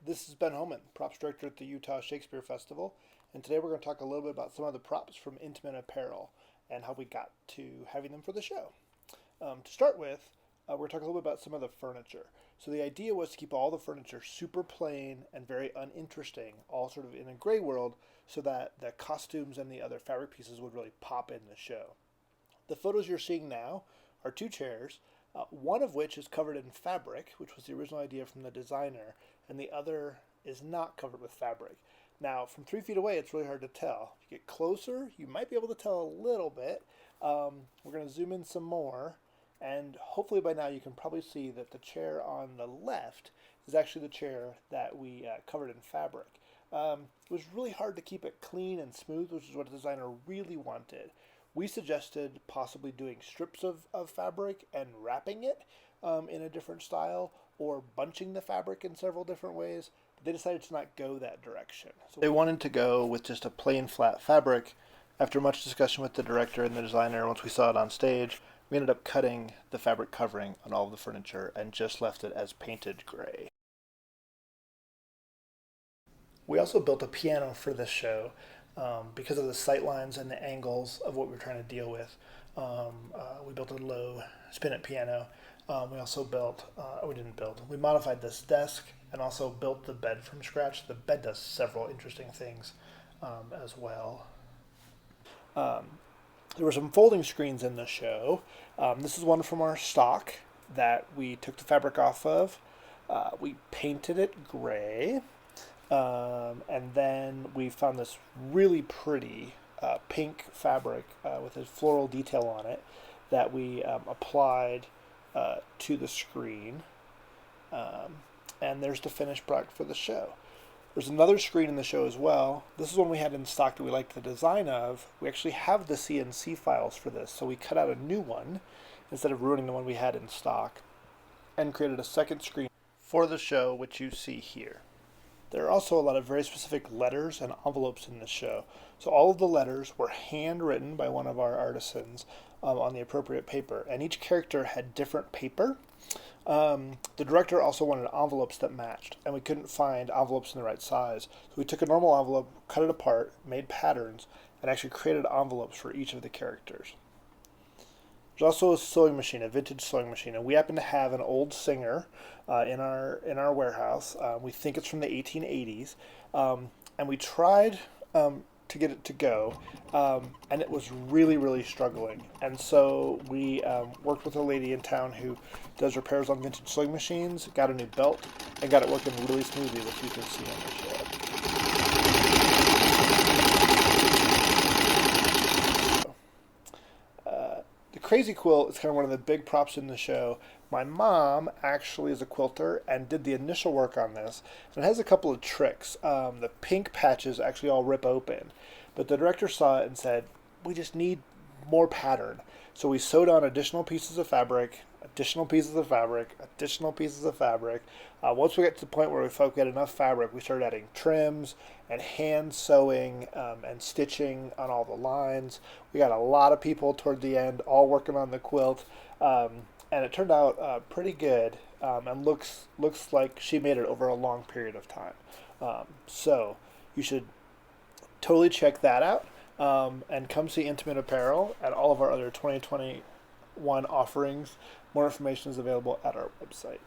This is Ben Hohman, Props Director at the Utah Shakespeare Festival, and today we're going to talk a little bit about some of the props from Intimate Apparel and how we got to having them for the show. To start with, we're going to talk a little bit about some of the furniture. So the idea was to keep all the furniture super plain and very uninteresting, all sort of in a gray world, so that the costumes and the other fabric pieces would really pop in the show. The photos you're seeing now are two chairs, one of which is covered in fabric, which was the original idea from the designer, and the other is not covered with fabric. Now, from 3 feet away, it's really hard to tell. If you get closer, you might be able to tell a little bit. We're going to zoom in some more, and hopefully by now you can probably see that the chair on the left is actually the chair that we covered in fabric. It was really hard to keep it clean and smooth, which is what the designer really wanted. We suggested possibly doing strips of fabric and wrapping it in a different style, or bunching the fabric in several different ways, but they decided to not go that direction. So they wanted to go with just a plain flat fabric. After much discussion with the director and the designer, once we saw it on stage, we ended up cutting the fabric covering on all of the furniture and just left it as painted gray. We also built a piano for this show because of the sight lines and the angles of what we were trying to deal with. We built a low spinet piano. We also we modified this desk and also built the bed from scratch. The bed does several interesting things as well. There were some folding screens in the show. This is one from our stock that we took the fabric off of. We painted it gray. And then we found this really pretty pink fabric with a floral detail on it that we applied to the screen. And there's the finished product for the show. There's another screen in the show as well. This is one we had in stock that we liked the design of. We actually have the CNC files for this, so we cut out a new one instead of ruining the one we had in stock and created a second screen for the show, which you see here. There are also a lot of very specific letters and envelopes in this show. So all of the letters were handwritten by one of our artisans on the appropriate paper, and each character had different paper. The director also wanted envelopes that matched, and we couldn't find envelopes in the right size. So we took a normal envelope, cut it apart, made patterns, and actually created envelopes for each of the characters. There's also a sewing machine, a vintage sewing machine, and we happen to have an old Singer in our warehouse. We think it's from the 1880s, and we tried to get it to go, and it was really struggling. And so we worked with a lady in town who does repairs on vintage sewing machines, got a new belt, and got it working really smoothly, which you can see on the show. The Crazy Quilt is kind of one of the big props in the show. My mom actually is a quilter and did the initial work on this, and it has a couple of tricks. The pink patches actually all rip open, but the director saw it and said, we just need more pattern. So we sewed on additional pieces of fabric, additional pieces of fabric, additional pieces of fabric. Once we got to the point where we felt we had enough fabric, we started adding trims and hand sewing and stitching on all the lines. We got a lot of people toward the end all working on the quilt, and it turned out pretty good, and looks like she made it over a long period of time. So you should totally check that out, and come see Intimate Apparel and all of our other 2021 offerings. More information is available at our website.